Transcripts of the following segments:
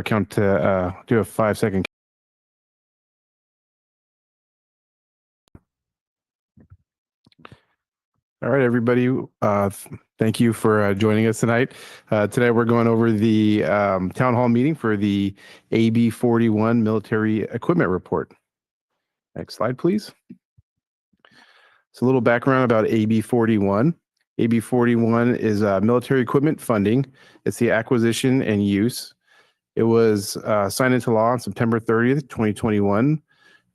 count to do a 5-second. All right, everybody. Thank you for joining us tonight. Today we're going over the town hall meeting for the AB481 military equipment report. Next slide, please. So a little background about AB481. AB481 is military equipment funding. It's the acquisition and use. It was signed into law on September 30th, 2021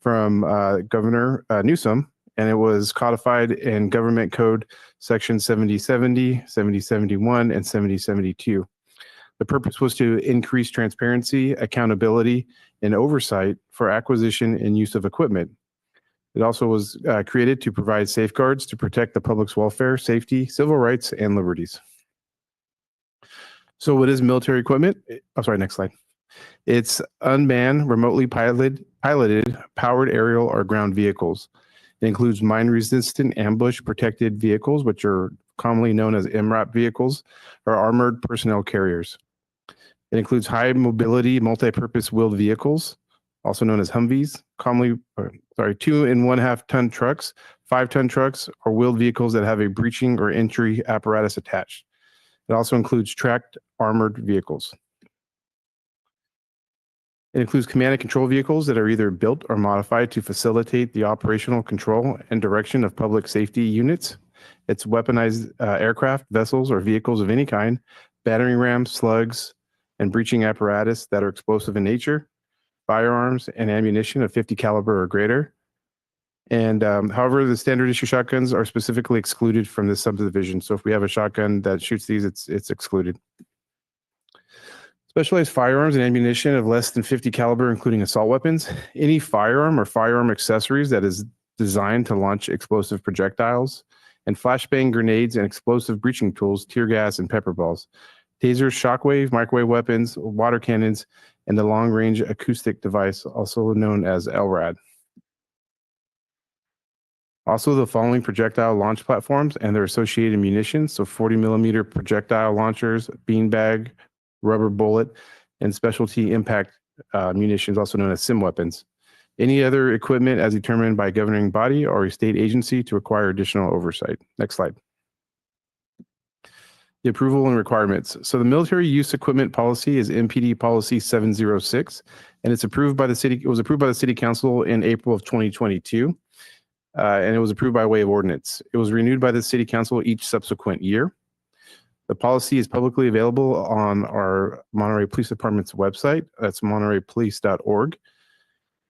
from Governor Newsom, and it was codified in Government Code Section 7070, 7071, and 7072. The purpose was to increase transparency, accountability, and oversight for acquisition and use of equipment. It also was created to provide safeguards to protect the public's welfare, safety, civil rights, and liberties. So what is military equipment? Next slide. It's unmanned, remotely piloted, powered aerial or ground vehicles. It includes mine-resistant ambush-protected vehicles, which are commonly known as MRAP vehicles, or armored personnel carriers. It includes high-mobility, multi-purpose wheeled vehicles, also known as Humvees, 2.5 ton trucks, 5-ton trucks, or wheeled vehicles that have a breaching or entry apparatus attached. It also includes tracked armored vehicles. It includes command and control vehicles that are either built or modified to facilitate the operational control and direction of public safety units. It's weaponized aircraft, vessels, or vehicles of any kind, battering rams, slugs, and breaching apparatus that are explosive in nature, firearms and ammunition of 50 caliber or greater. And however, the standard issue shotguns are specifically excluded from this subdivision. So if we have a shotgun that shoots these, it's excluded. Specialized firearms and ammunition of less than 50 caliber, including assault weapons, any firearm or firearm accessories that is designed to launch explosive projectiles, and flashbang grenades and explosive breaching tools, tear gas and pepper balls, tasers, shockwave, microwave weapons, water cannons, and the long-range acoustic device, also known as LRAD. Also, the following projectile launch platforms and their associated munitions, so 40 millimeter projectile launchers, beanbag, rubber bullet, and specialty impact munitions, also known as SIM weapons. Any other equipment as determined by a governing body or a state agency to require additional oversight. Next slide. The approval and requirements. So the military use equipment policy is MPD policy 706, and it's approved by the city. It was approved by the city council in April of 2022, and it was approved by way of ordinance. It was renewed by the city council each subsequent year. The policy is publicly available on our Monterey Police Department's website. That's montereypolice.org.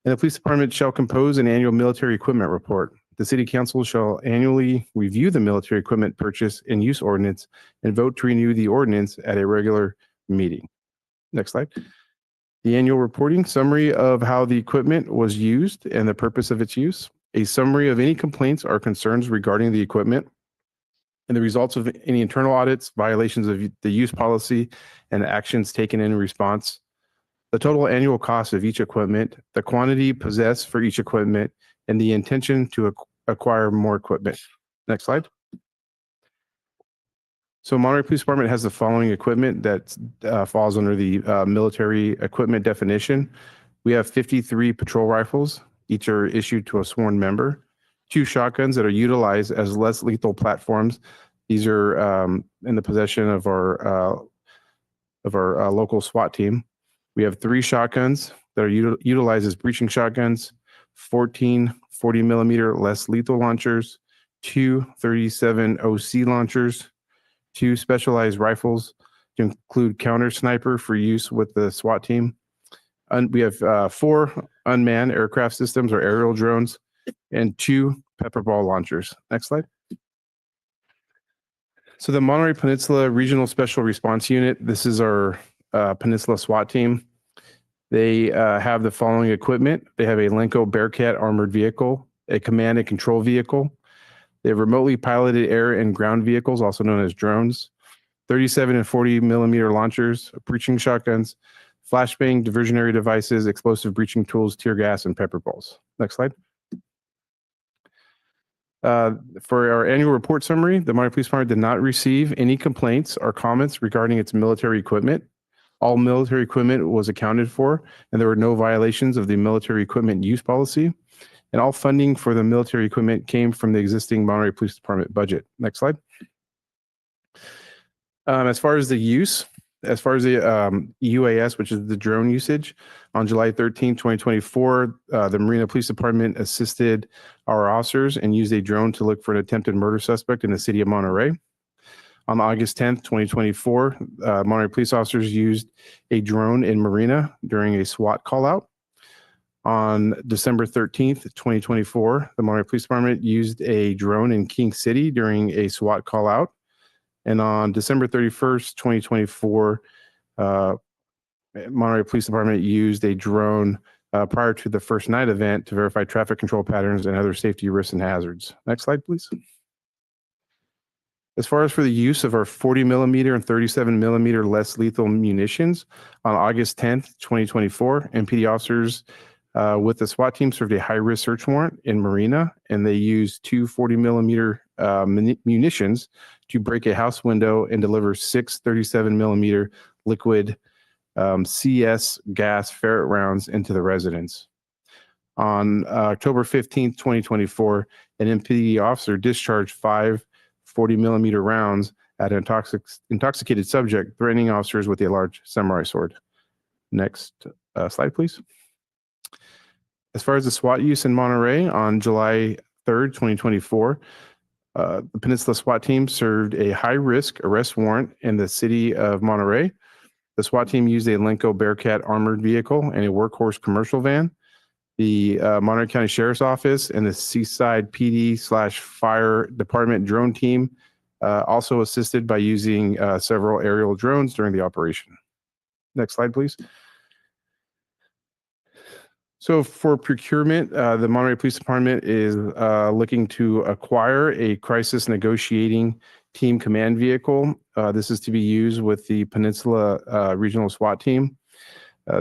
And the police department shall compose an annual military equipment report. The city council shall annually review the military equipment purchase and use ordinance and vote to renew the ordinance at a regular meeting. Next slide. The annual reporting summary of how the equipment was used and the purpose of its use. A summary of any complaints or concerns regarding the equipment and the results of any internal audits, violations of the use policy, and actions taken in response. The total annual cost of each equipment, the quantity possessed for each equipment, and the intention to acquire more equipment. Next slide. So Monterey Police Department has the following equipment that falls under the military equipment definition. We have 53 patrol rifles. Each are issued to a sworn member. 2 shotguns that are utilized as less lethal platforms. These are in the possession of our local SWAT team. We have 3 shotguns that are utilized as breaching shotguns, 14 40 millimeter less lethal launchers, 2 37 OC launchers, 2 specialized rifles to include counter sniper for use with the SWAT team. And we have 4 unmanned aircraft systems or aerial drones and 2 pepper ball launchers. Next slide. So the Monterey Peninsula Regional Special Response Unit, this is our Peninsula SWAT team. They have the following equipment. They have a Lenco Bearcat armored vehicle, a command and control vehicle. They have remotely piloted air and ground vehicles, also known as drones, 37 and 40 millimeter launchers, breaching shotguns, flashbang diversionary devices, explosive breaching tools, tear gas, and pepper balls. Next slide. For our annual report summary, the Monterey Police Department did not receive any complaints or comments regarding its military equipment. All military equipment was accounted for, and there were no violations of the military equipment use policy. And all funding for the military equipment came from the existing Monterey Police Department budget. Next slide. As far as the use, as far as the UAS, which is the drone usage, on July 13, 2024, the Marina Police Department assisted our officers and used a drone to look for an attempted murder suspect in the city of Monterey. On August 10th, 2024, Monterey police officers used a drone in Marina during a SWAT call out. On December 13th, 2024, the Monterey Police Department used a drone in King City during a SWAT call out. And on December 31st, 2024, Monterey Police Department used a drone prior to the first night event to verify traffic control patterns and other safety risks and hazards. Next slide, please. As far as for the use of our 40 millimeter and 37 millimeter less lethal munitions, on August 10th, 2024, MPD officers with the SWAT team served a high-risk search warrant in Marina, and they used two 40 millimeter munitions to break a house window and deliver 6 37 millimeter liquid CS gas ferret rounds into the residence. On October 15th, 2024, an MPD officer discharged 5 40 millimeter rounds at an intoxicated subject, threatening officers with a large samurai sword. Next slide, please. As far as the SWAT use in Monterey, on July 3rd, 2024, the Peninsula SWAT team served a high-risk arrest warrant in the city of Monterey. The SWAT team used a Lenco Bearcat armored vehicle and a workhorse commercial van. The Monterey County Sheriff's Office and the Seaside PD/Fire Department drone team also assisted by using several aerial drones during the operation. Next slide, please. So for procurement, the Monterey Police Department is looking to acquire a crisis negotiating team command vehicle. This is to be used with the Peninsula Regional SWAT team.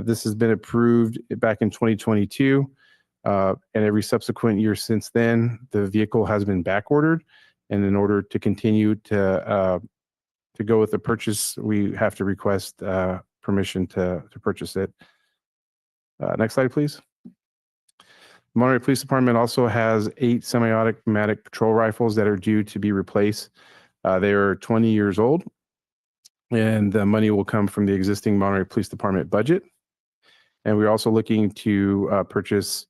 This has been approved back in 2022, and every subsequent year since then, the vehicle has been back ordered. And in order to continue to go with the purchase, we have to request permission to purchase it. Next slide, please. Monterey Police Department also has 8 semi-automatic patrol rifles that are due to be replaced. They are 20 years old, and the money will come from the existing Monterey Police Department budget. And we're also looking to purchase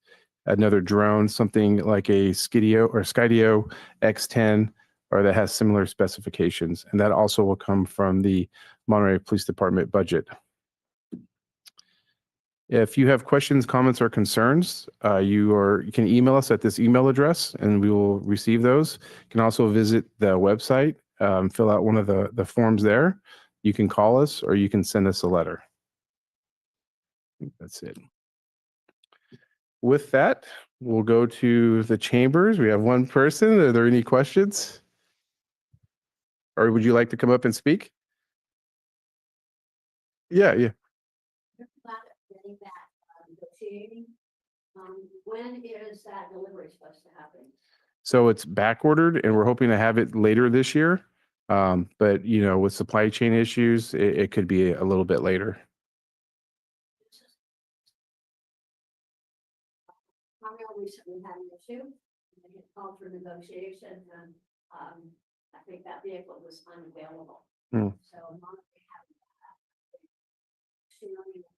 another drone, something like a Skydio X10, or that has similar specifications. And that also will come from the Monterey Police Department budget. If you have questions, comments, or concerns, you can email us at this email address, and we will receive those. You can also visit the website, fill out one of the forms there. You can call us, or you can send us a letter. I think that's it. With that, we'll go to the chambers. We have one person. Are there any questions? Or would you like to come up and speak? Yeah. When is that delivery supposed to happen? So it's back ordered, and we're hoping to have it later this year. But with supply chain issues, it could be a little bit later. I recently had an issue. I get called for negotiation, and I think that vehicle was unavailable. So Monterey having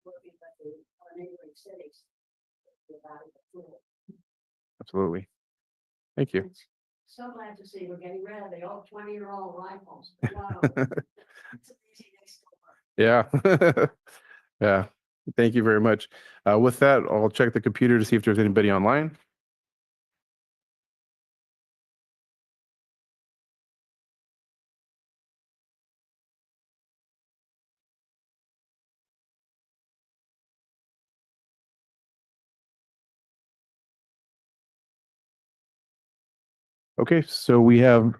working with our neighboring cities. Absolutely. Thank you. So glad to see we're getting rid of the old 20-year-old rifles. Wow. It's an easy next door. Yeah. Yeah. Thank you very much. With that, I'll check the computer to see if there's anybody online. Okay, so we have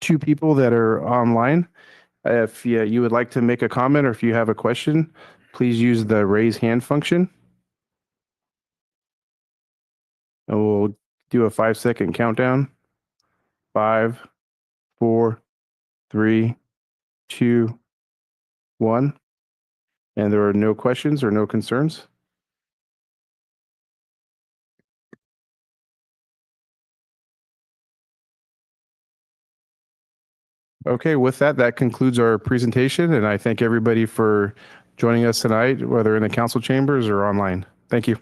2 people that are online. If you would like to make a comment or if you have a question, please use the raise hand function. And we'll do a 5-second countdown. 5, 4, 3, 2, 1. And there are no questions or no concerns? Okay, with that, that concludes our presentation, and I thank everybody for joining us tonight, whether in the council chambers or online. Thank you.